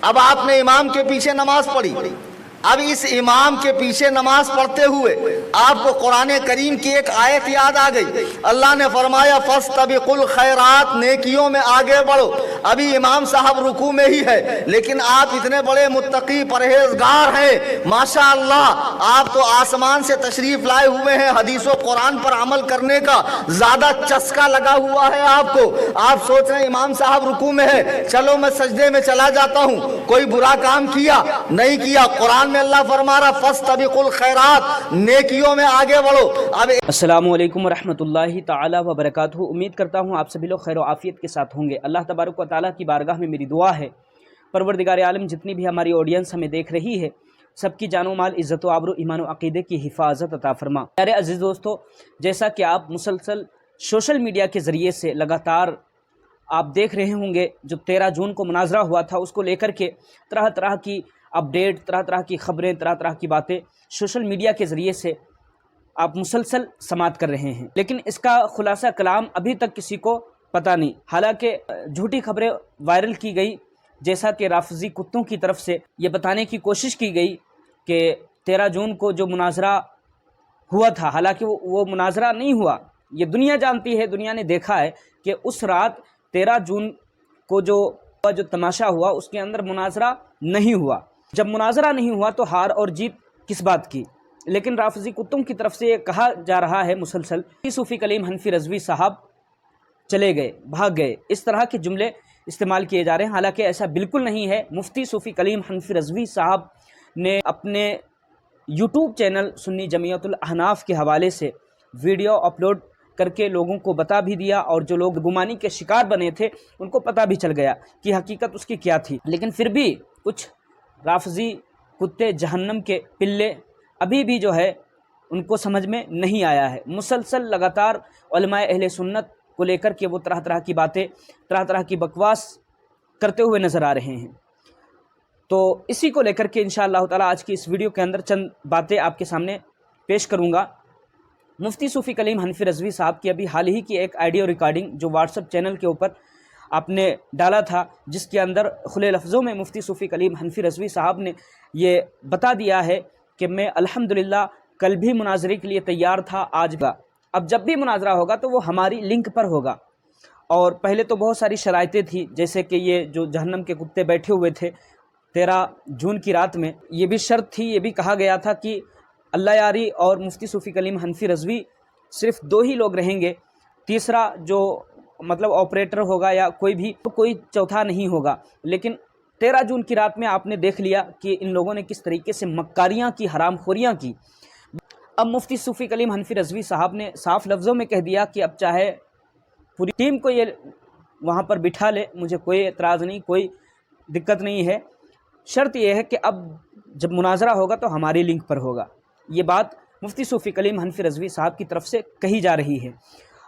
अब आपने इमाम के पीछे नमाज पढ़ी, अब इस इमाम के पीछे नमाज पढ़ते हुए आपको कुरान करीम की एक आयत याद आ गई। अल्लाह ने फरमाया फस्तबिकुल खैरात, नेकियों में आगे बढ़ो। अभी इमाम साहब रुकू में ही है, लेकिन आप इतने बड़े मुत्तकी परहेजगार हैं, माशाअल्लाह, आप तो आसमान से तशरीफ लाए हुए हैं। हदीसों कुरान पर अमल करने का ज्यादा चस्का लगा हुआ है आपको। आप सोच रहे हैं इमाम साहब रुकू में है, चलो मैं सजदे में चला जाता हूँ। कोई बुरा काम किया नहीं किया, कुरान में अल्लाह फरमा रहा फस्तबिकुल खैरात, नेकियों में आगे बढ़ो। अब अस्सलामु अलैकुम रहमतुल्लाहि ताला व बरकातहू। उम्मीद करता हूँ आप सभी लोग खैर आफियत के साथ होंगे। अल्लाह तबारक व तआला की बारगाह में मेरी दुआ है, परवरदिगार आलम जितनी भी हमारी ऑडियंस हमें देख रही है, सबकी जानो माल इज़्ज़त व आबरू ईमान व अक़ीदे की हिफाजत अता फरमा। प्यारे अज़ीज़ दोस्तों, जैसा कि आप मुसलसल सोशल मीडिया के ज़रिए से लगातार आप देख रहे होंगे, जो 13 जून को मुनाजरा हुआ था उसको लेकर के तरह तरह की अपडेट, तरह तरह की खबरें, तरह तरह की बातें सोशल मीडिया के ज़रिए से आप मुसलसल समाअत कर रहे हैं, लेकिन इसका खुलासा कलाम अभी तक किसी को पता नहीं। हालांकि झूठी खबरें वायरल की गई, जैसा कि राफजी कुत्तों की तरफ से ये बताने की कोशिश की गई कि 13 जून को जो मुनाजरा हुआ था, हालांकि वो मुनाजरा नहीं हुआ। ये दुनिया जानती है, दुनिया ने देखा है कि उस रात 13 जून को जो तमाशा हुआ उसके अंदर मुनाजरा नहीं हुआ। जब मुनाजरा नहीं हुआ तो हार और जीत किस बात की। लेकिन राफजी कुत्तों की तरफ से ये कहा जा रहा है मुसलसल कि सूफ़ी कलीम हनफी रज़वी साहब चले गए, भाग गए, इस तरह के जुमले इस्तेमाल किए जा रहे हैं। हालांकि ऐसा बिल्कुल नहीं है। मुफ्ती सूफ़ी कलीम हनफी रज़वी साहब ने अपने यूट्यूब चैनल सुन्नी जमीयतुल अहनाफ के हवाले से वीडियो अपलोड करके लोगों को बता भी दिया, और जो लोग गुमानी के शिकार बने थे उनको पता भी चल गया कि हकीकत उसकी क्या थी। लेकिन फिर भी कुछ राफजी कुत्ते जहन्नम के पिल्ले अभी भी जो है उनको समझ में नहीं आया है। मुसलसल लगातार उलमाए अहले सुन्नत को लेकर के वो तरह तरह की बातें, तरह तरह की बकवास करते हुए नज़र आ रहे हैं। तो इसी को लेकर के इंशाअल्लाह ताला आज की इस वीडियो के अंदर चंद बातें आपके सामने पेश करूँगा। मुफ्ती सूफ़ी कलीम हनफी रज़वी साहब की अभी हाल ही की एक ऑडियो रिकॉर्डिंग जो व्हाट्सएप चैनल के ऊपर आपने डाला था, जिसके अंदर खुले लफ्ज़ों में मुफ्ती सूफ़ी कलीम हनफी रज़वी साहब ने ये बता दिया है कि मैं अल्हम्दुलिल्लाह कल भी मुनाजरे के लिए तैयार था, आज भी। अब जब भी मुनाजरा होगा तो वो हमारी लिंक पर होगा। और पहले तो बहुत सारी शराइतें थी, जैसे कि ये जो जहन्नम के कुत्ते बैठे हुए थे 13 जून की रात में, ये भी शर्त थी, ये भी कहा गया था कि अल्लाह यारी और मुफ्ती सूफ़ी कलीम हनफी रज़वी सिर्फ 2 ही लोग रहेंगे, तीसरा जो मतलब ऑपरेटर होगा या कोई चौथा नहीं होगा। लेकिन 13 जून की रात में आपने देख लिया कि इन लोगों ने किस तरीके से मक्कारियाँ की, हरामखोरियाँ की। अब मुफ्ती सूफ़ी कलीम हनफी रज़वी साहब ने साफ़ लफ्ज़ों में कह दिया कि अब चाहे पूरी टीम को ये वहाँ पर बिठा ले, मुझे कोई एतराज़ नहीं, कोई दिक्कत नहीं है, शर्त यह है कि अब जब मुनाजरा होगा तो हमारी लिंक पर होगा। ये बात मुफ्ती सूफ़ी कलीम हनफी रज़वी साहब की तरफ से कही जा रही है।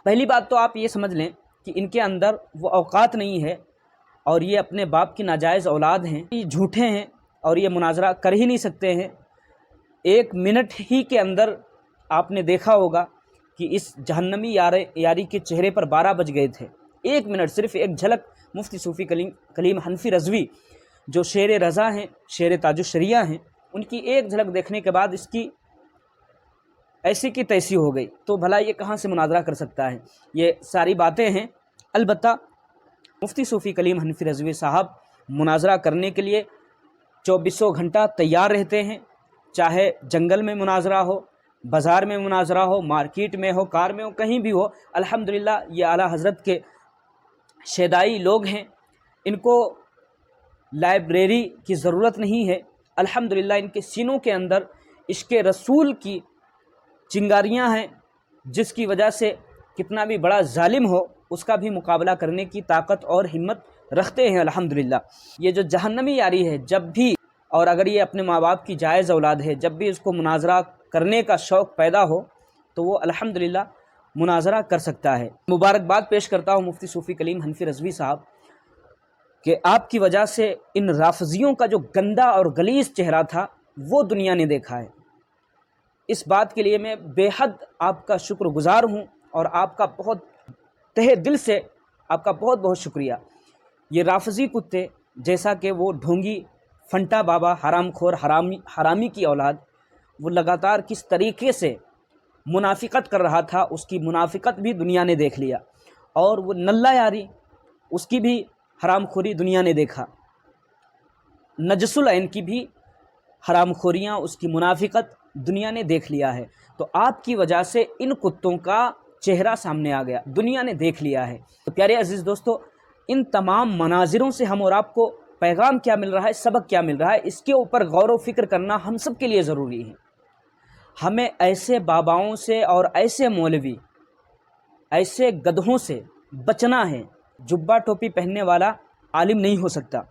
पहली बात तो आप ये समझ लें कि इनके अंदर वो औकात नहीं है, और ये अपने बाप की नाजायज़ औलाद हैं, ये झूठे हैं और ये मुनाजरा कर ही नहीं सकते हैं। 1 मिनट ही के अंदर आपने देखा होगा कि इस जहन्नमी यारी के चेहरे पर 12 बज गए थे। 1 मिनट, सिर्फ एक झलक मुफ्ती सूफ़ी कलीम हनफी रज़वी जो शेर रज़ा हैं, शेर ताजुश्शरिया हैं, उनकी एक झलक देखने के बाद इसकी ऐसी की तैसी हो गई। तो भला ये कहाँ से मुनाजरा कर सकता है। ये सारी बातें हैं। अलबत्ता मुफ्ती सूफ़ी कलीम हनफी रज़वी साहब मुनाजरा करने के लिए 24 घंटा तैयार रहते हैं, चाहे जंगल में मुनाजरा हो, बाज़ार में मुनाजरा हो, मार्केट में हो, कार में हो, कहीं भी हो। अल्हम्दुलिल्लाह ये आला हज़रत के शैदाई लोग हैं, इनको लाइब्रेरी की ज़रूरत नहीं है। अल्हम्दुलिल्लाह इनके सीनों के अंदर इश्क़ रसूल की चिंगारियाँ हैं, जिसकी वजह से कितना भी बड़ा जालिम हो उसका भी मुकाबला करने की ताकत और हिम्मत रखते हैं। अल्हम्दुलिल्लाह ये जो जहन्नमी यारी है, जब भी, और अगर ये अपने माँ बाप की जायज़ औलाद है, जब भी उसको मुनाजरा करने का शौक़ पैदा हो तो वो अल्हम्दुलिल्लाह मुनाजरा कर सकता है। मुबारकबाद पेश करता हूँ मुफ्ती सूफ़ी कलीम हनफी रज़वी साहब कि आपकी वजह से इन राफजियों का जो गंदा और गलीज़ चेहरा था वो दुनिया ने देखा है। इस बात के लिए मैं बेहद आपका शुक्रगुज़ार हूँ, और आपका बहुत तहे दिल से आपका बहुत बहुत शुक्रिया। ये राफजी कुत्ते जैसा कि वो ढोंगी फंटा बाबा हरामखोर हरामी की औलाद वो लगातार किस तरीके से मुनाफिकत कर रहा था, उसकी मुनाफिकत भी दुनिया ने देख लिया, और वो नल्ला यारी उसकी भी हरामखोरी दुनिया ने देखा, नजसुल ऐन की भी हरामखोरियाँ, उसकी मुनाफिकत दुनिया ने देख लिया है। तो आपकी वजह से इन कुत्तों का चेहरा सामने आ गया, दुनिया ने देख लिया है। तो प्यारे अजीज़ दोस्तों, इन तमाम मनाजिरों से हम और आपको पैगाम क्या मिल रहा है, सबक क्या मिल रहा है, इसके ऊपर गौर व फिक्र करना हम सब के लिए ज़रूरी है। हमें ऐसे बाबाओं से और ऐसे मौलवी, ऐसे गधों से बचना है। जुब्बा टोपी पहनने वाला आलिम नहीं हो सकता,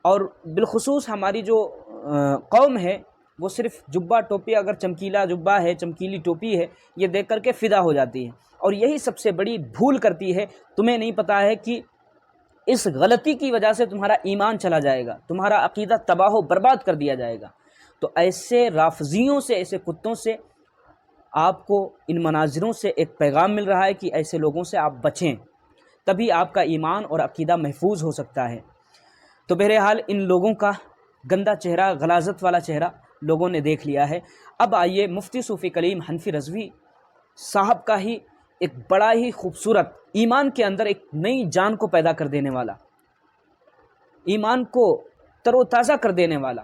और बिलखुसूस हमारी जो कौम है वो सिर्फ़ जुब्बा टोपी, अगर चमकीला जुब्बा है, चमकीली टोपी है, ये देख कर के फ़िदा हो जाती है, और यही सबसे बड़ी भूल करती है। तुम्हें नहीं पता है कि इस गलती की वजह से तुम्हारा ईमान चला जाएगा, तुम्हारा अक़ीदा तबाह बर्बाद कर दिया जाएगा। तो ऐसे राफ़ज़ियों से, ऐसे कुत्तों से आपको इन मनाजिरों से एक पैगाम मिल रहा है कि ऐसे लोगों से आप बचें, तभी आपका ईमान और अक़ीदा महफूज हो सकता है। तो बहरहाल इन लोगों का गंदा चेहरा, गलाज़त वाला चेहरा लोगों ने देख लिया है। अब आइए मुफ्ती सूफ़ी कलीम हनफी रज़वी साहब का ही एक बड़ा ही खूबसूरत, ईमान के अंदर एक नई जान को पैदा कर देने वाला, ईमान को तरोताज़ा कर देने वाला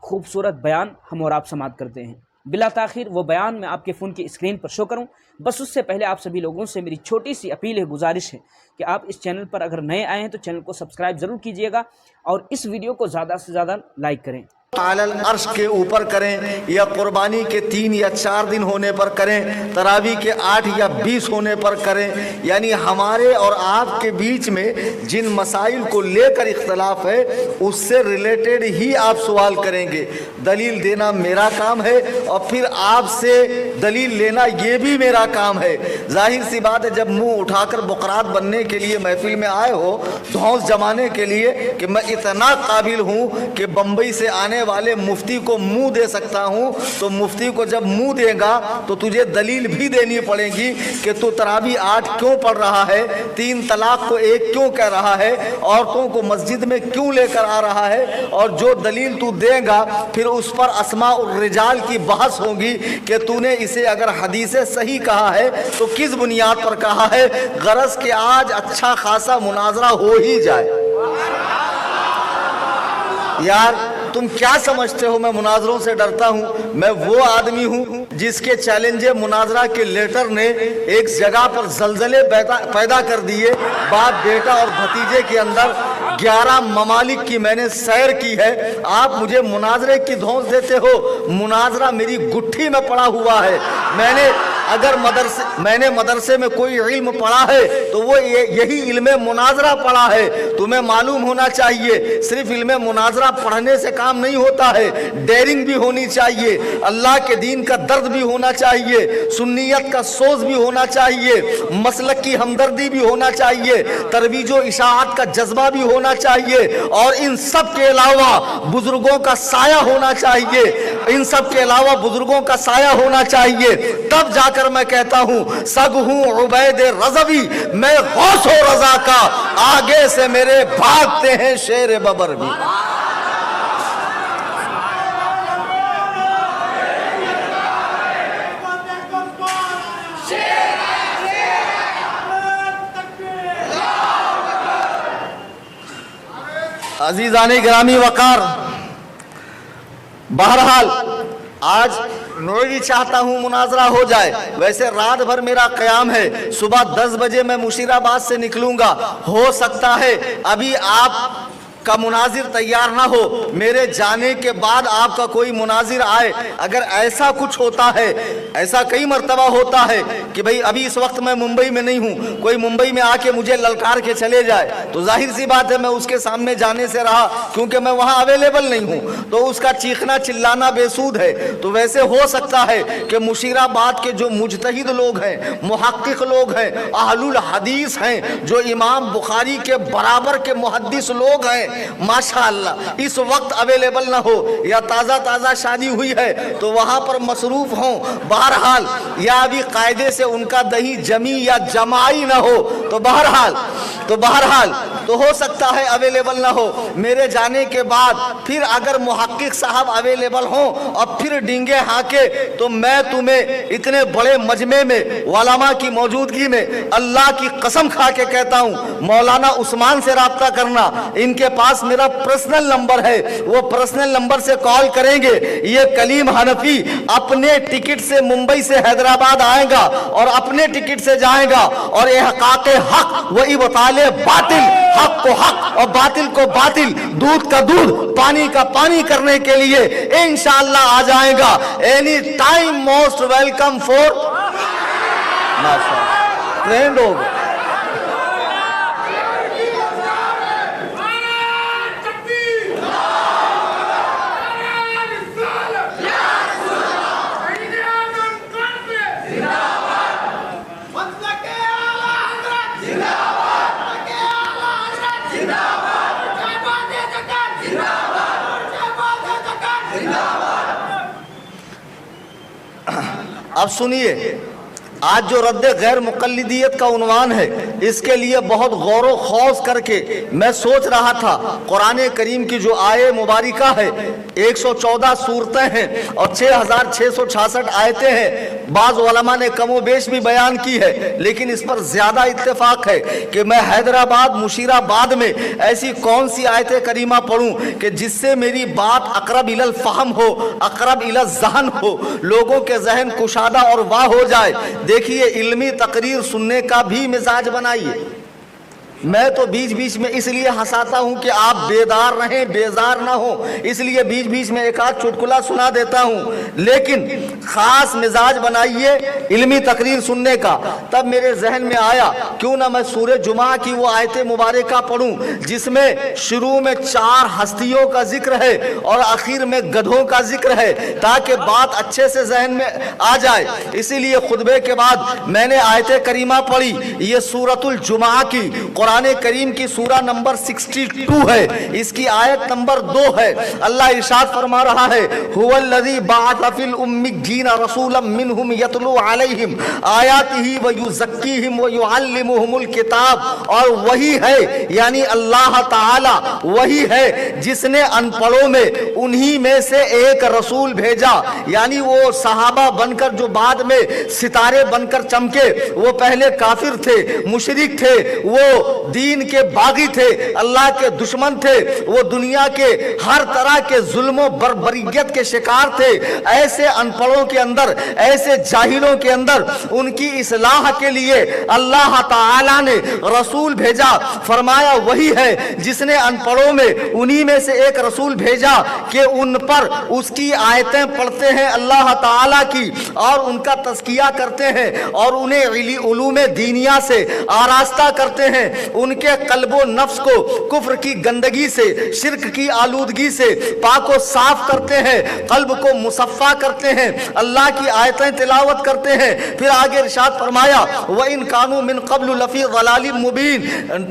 खूबसूरत बयान हम और आप समाअत करते हैं। बिला ताख़ीर वो बयान मैं आपके फ़ोन की स्क्रीन पर शो करूं, बस उससे पहले आप सभी लोगों से मेरी छोटी सी अपील है, गुजारिश है कि आप इस चैनल पर अगर नए आए हैं तो चैनल को सब्सक्राइब ज़रूर कीजिएगा और इस वीडियो को ज़्यादा से ज़्यादा लाइक करें। आलल अर्श के ऊपर करें, या कुर्बानी के 3 या 4 दिन होने पर करें, तरावी के 8 या 20 होने पर करें, यानी हमारे और आपके बीच में जिन मसाइल को लेकर इख्तलाफ है उससे रिलेटेड ही आप सवाल करेंगे। दलील देना मेरा काम है और फिर आपसे दलील लेना ये भी मेरा काम है। जाहिर सी बात है, जब मुंह उठाकर बुकरात बनने के लिए महफिल में आए हो, धौंस जमाने के लिए कि मैं इतना काबिल हूँ कि बम्बई से आने वाले मुफ्ती को मुंह दे सकता हूं, तो मुफ्ती को जब मुंह देगा तो तुझे दलील भी देनी पड़ेगी कि तू तरावी 8 क्यों पढ़ रहा है, 3 तलाक को 1 क्यों कह रहा है, औरतों को मस्जिद में क्यों लेकर आ रहा है। और जो दलील तू देगा फिर उस पर अस्मा और रिजाल की बहस होगी कि तूने इसे अगर हदीसे सही कहा है तो किस बुनियाद पर कहा है। गरज के आज अच्छा खासा मुनाजरा हो ही जाए। यार तुम क्या समझते हो मैं मुनाजरों से डरता हूँ? मैं वो आदमी हूँ जिसके चैलेंजे मुनाजरा के लेटर ने एक जगह पर जलजले पैदा कर दिए। बाप बेटा और भतीजे के अंदर 11 ममालिक की मैंने सैर की है। आप मुझे मुनाजरे की धौंस देते हो। मुनाजरा मेरी गुट्ठी में पड़ा हुआ है। मैंने मदरसे में कोई इल्म पढ़ा है तो वो यही इल्म मुनाजरा पढ़ा है। तुम्हें मालूम होना चाहिए सिर्फ इल्म मुनाजरा पढ़ने से काम नहीं होता है, डेयरिंग भी होनी चाहिए, अल्लाह के दीन का दर्द भी होना चाहिए, सुन्नियत का सोच भी होना चाहिए, मसलक की हमदर्दी भी होना चाहिए, तरवीजो इशाअत का जज्बा भी होना चाहिए, और इन सब के अलावा बुजुर्गों का साया होना चाहिए। इन सब के अलावा बुजुर्गों का साया होना चाहिए। तब जाकर मैं कहता हूं सग हूं उबैद रज़वी, मैं गौस हो रज़ा का, आगे से मेरे भागते हैं शेर बबर भी। अजीज़ाने गिरामी वकार, बहरहाल आज मैं भी चाहता हूँ मुनाजरा हो जाए। वैसे रात भर मेरा क़याम है, सुबह 10 बजे मैं मुशीराबाद से निकलूंगा। हो सकता है अभी आप का मुनाजिर तैयार ना हो, मेरे जाने के बाद आपका कोई मुनाजिर आए। अगर ऐसा कुछ होता है, ऐसा कई मर्तबा होता है कि भाई अभी इस वक्त मैं मुंबई में नहीं हूँ, कोई मुंबई में आके मुझे ललकार के चले जाए, तो जाहिर सी बात है मैं उसके सामने जाने से रहा, क्योंकि मैं वहाँ अवेलेबल नहीं हूँ, तो उसका चीखना चिल्लाना बेसूद है। तो वैसे हो सकता है कि मुशीराबाद के जो मुजतहिद लोग हैं, मुहक्किक लोग हैं, अहलुल हदीस हैं, जो इमाम बुखारी के बराबर के मुहद्दिस लोग हैं, माशाअल्लाह इस वक्त अवेलेबल ना हो, या ताज़ा शादी हुई है तो वहाँ पर मसरूफ हों। बहरहाल या अभी कायदे से उनका दही जमी या जमाई ना हो, तो बहरहाल तो हो सकता है अवेलेबल ना हो। मेरे जाने के बाद फिर अगर मुहक्किक साहब अवेलेबल हों और फिर डींगे हाके, तो मैं तुम्हें इतने बड़े मजमे में उलमा की मौजूदगी में अल्लाह की कसम खा के कहता हूँ, मौलाना उस्मान से राब्ता करना, इनके पास मेरा पर्सनल नंबर है, वो पर्सनल नंबर से कॉल करेंगे। ये कलीम हनफी अपने टिकट से मुंबई से हैदराबाद आएगा और अपने टिकट से जाएगा और इहकाक़े हक व इब्ताले बातिल, हक को हक और बातिल को बातिल, दूध का दूध पानी का पानी करने के लिए इंशाअल्लाह आ जाएगा। Any time most welcome for trend हो गया। अब सुनिए, आज जो रद्द गैर मुक़ल्लिदियत का उन्वान है, इसके लिए बहुत गौर व खौज करके मैं सोच रहा था। कुरान करीम की जो आये मुबारिका है, 114 सूरतें हैं और 6666 आयतें हैं। बाज़ उलमा ने कमो बेश भी बयान की है, लेकिन इस पर ज़्यादा इत्तेफाक है कि मैं हैदराबाद मुशीराबाद में ऐसी कौन सी आयत करीमा पढ़ूं कि जिससे मेरी बात अक़रब इलल फ़हम हो, अक़रब इलल ज़हन हो, लोगों के जहन कुशादा और वाह हो जाए। देखिए, इल्मी तकरीर सुनने का भी मिजाज बनाइए। मैं तो बीच बीच में इसलिए हंसाता हूं कि आप बेदार रहें, बेजार ना हो, इसलिए बीच बीच में एक आध चुटकुला सुना देता हूं, लेकिन खास मिजाज बनाइए इल्मी तकरीर सुनने का। तब मेरे जहन में आया, क्यों ना मैं सूरह जुमा की वो आयत मुबारका पढ़ूं जिसमें शुरू में 4 हस्तियों का जिक्र है और आखिर में गधों का जिक्र है, ताकि बात अच्छे से जहन में आ जाए। इसीलिए खुतबे के बाद मैंने आयत करीमा पढ़ी। ये सूरतुल जुमा की कुरान करीम की सूरा नंबर 62 है, इसकी आयत नंबर 2 है। अल्लाह इरशाद फरमा रहा है, हुवल्लज़ी बअथ फिल उम्मिय्यीन रसूलन मिनहुम यतलू अलैहिम आयातिही व युज़क्कीहिम व युअल्लिमुहुमुल किताब। और वही है, यानी अल्लाह ताला वही है जिसने अनपढ़ों में उन्हीं में से एक रसूल भेजा, यानी वो सहाबा बनकर जो बाद में सितारे बनकर चमके। वो पहले काफिर थे, मुशरिक थे, वो दीन के बागी थे, अल्लाह के दुश्मन थे, वो दुनिया के हर तरह के जुल्म बर्बरियत के शिकार थे। ऐसे अनपढ़ों के अंदर, ऐसे जाहिलों के अंदर उनकी इस्लाह के लिए अल्लाह ताला ने रसूल भेजा। फरमाया वही है जिसने अनपढ़ों में उन्हीं में से एक रसूल भेजा कि उन पर उसकी आयतें पढ़ते हैं अल्लाह ताला की और उनका तज़किया करते हैं और उन्हें उलूम दीनिया से आरास्ता करते हैं, उनके कल्बो नफ्स को कुफ्र की गंदगी से, शिर्क की आलूदगी से पाको साफ करते हैं, कल्ब को मुसफ़ा करते हैं, अल्लाह की आयतें तिलावत करते हैं। फिर आगे इरशाद फरमाया, व इन कानू मिन क़ब्ल लफ़ी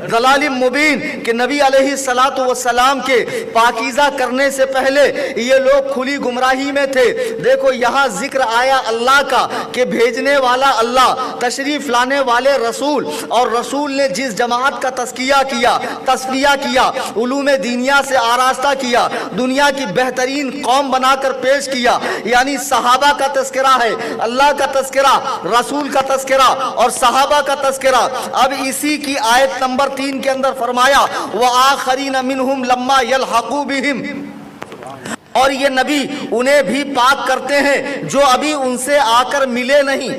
ज़लालिम मुबीन कि नबी अलैहिस्सलातु वस्सलाम के पाकीज़ा करने से पहले ये लोग खुली गुमराही में थे। देखो, यहाँ जिक्र आया अल्लाह का कि भेजने वाला अल्लाह, तशरीफ लाने वाले रसूल, और रसूल ने जिस जमात का तस्किया किया, तस्फिया किया, उलूम दीनिया से आरास्ता किया, दुनिया की बेहतरीन कौम बनाकर पेश किया, यानी सहाबा का तस्करा है, अल्लाह का तस्करा, रसूल का तस्करा और सहाबा का तस्करा। अब इसी की आयत नंबर 3 के अंदर फरमाया, व आखरीन मिनहुम लम्मा यलहकू बिहिम, और ये नबी उन्हें भी पाक करते हैं जो अभी उनसे आकर मिले नहीं।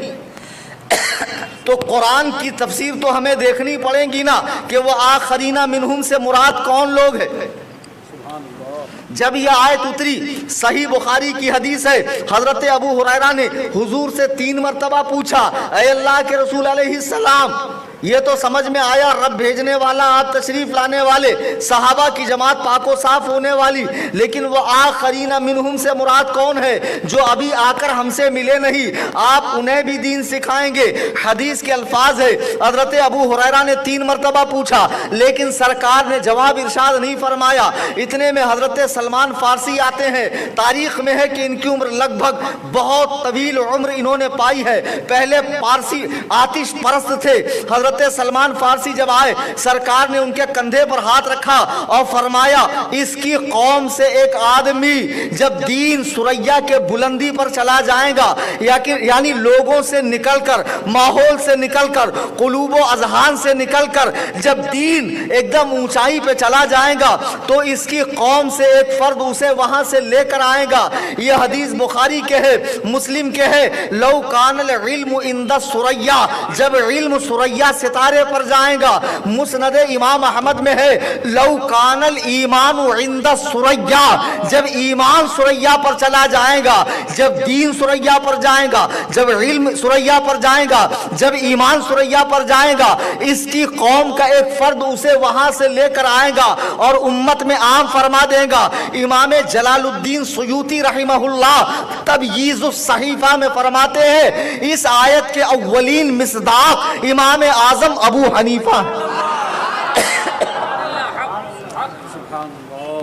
तो कुरान की तफसीर तो हमें देखनी पड़ेगी ना कि वो आखरीना मिनहुम से मुराद कौन लोग हैं। जब यह आयत उतरी, सही बुखारी की हदीस है, हजरत अबू हुरैरा ने हुजूर से 3 मरतबा पूछा, ऐ अल्लाह के रसूल अलैहिस्सलाम, یہ تو سمجھ میں آیا رب بھیجنے والا، آپ تشریف لانے والے، صحابہ کی جماعت پاک و صاف ہونے والی، لیکن وہ آخرین منہم سے مراد کون ہے؟ جو ابھی آ کر ہم سے ملے نہیں، آپ انہیں بھی دین سکھائیں گے۔ حدیث کے الفاظ ہے، حضرت ابو ہریرہ نے 3 مرتبہ پوچھا لیکن سرکار نے جواب ارشاد نہیں فرمایا۔ اتنے میں حضرت سلمان فارسی آتے ہیں، تاریخ میں ہے کہ ان کی عمر لگ بھگ بہت طویل عمر انہوں نے پائی ہے۔ پہلے پارسی آتش پرست تھے۔ حضرت سلمان فارسی جب آئے، سرکار نے ان کے کندھے پر ہاتھ رکھا اور فرمایا اس کی قوم سے ایک آدمی جب دین سریا کے بلندی پر چلا جائے گا، یعنی لوگوں سے نکل کر، ماحول سے نکل کر، قلوب و اذہان سے نکل کر جب دین ایک دم اونچائی پہ چلا جائے گا تو اس کی قوم سے ایک فرد اسے وہاں سے لے کر آئے گا۔ یہ حدیث بخاری کے ہے، مسلم کے ہے۔ لو کان العلم عند الثریا، جب علم ثریا ستارے پر جائے گا۔ مسند امام احمد میں ہے لو کان الایمان عند الثریا، جب ایمان ثریا پر چلا جائے گا، جب دین ثریا پر جائے گا، جب علم ثریا پر جائے گا، جب ایمان ثریا پر جائے گا، اس کی قوم کا ایک فرد اسے وہاں سے لے کر آئے گا اور امت میں عام فرما دے گا۔ امام جلال الدین سیوطی رحمہ اللہ تبییض الصحیفہ میں فرماتے ہیں اس آیت کے اولین مصداق امام اعظم ابو حنیفہ،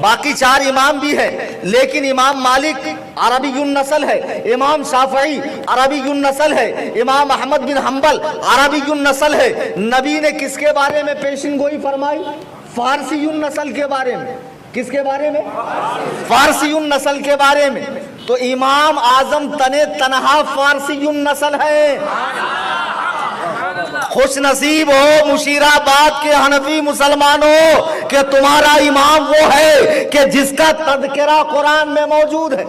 باقی 4 امام بھی ہے لیکن امام مالک عربی النسل ہے، امام شافعی عربی النسل ہے، امام احمد بن حنبل عربی النسل ہے۔ نبی نے کس کے بارے میں پیشن گوئی فرمائی؟ فارسی النسل کے بارے میں۔ کس کے بارے میں؟ فارسی النسل کے بارے میں۔ تو امام اعظم تنہا فارسی النسل ہے۔ خوش نصیب ہو مشیرآباد کے حنفی مسلمانوں کہ تمہارا امام وہ ہے کہ جس کا تذکرہ قرآن میں موجود ہے،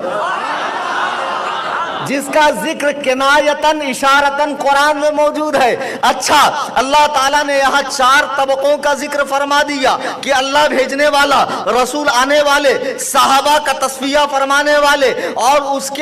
جس کا ذکر کنایتاً اشارتاً قرآن میں موجود ہے۔ اچھا، اللہ تعالیٰ نے یہاں 4 طبقوں کا ذکر فرما دیا کہ اللہ بھیجنے والا، رسول آنے والے، صحابہ کا تصفیہ فرمانے والے اور اس کے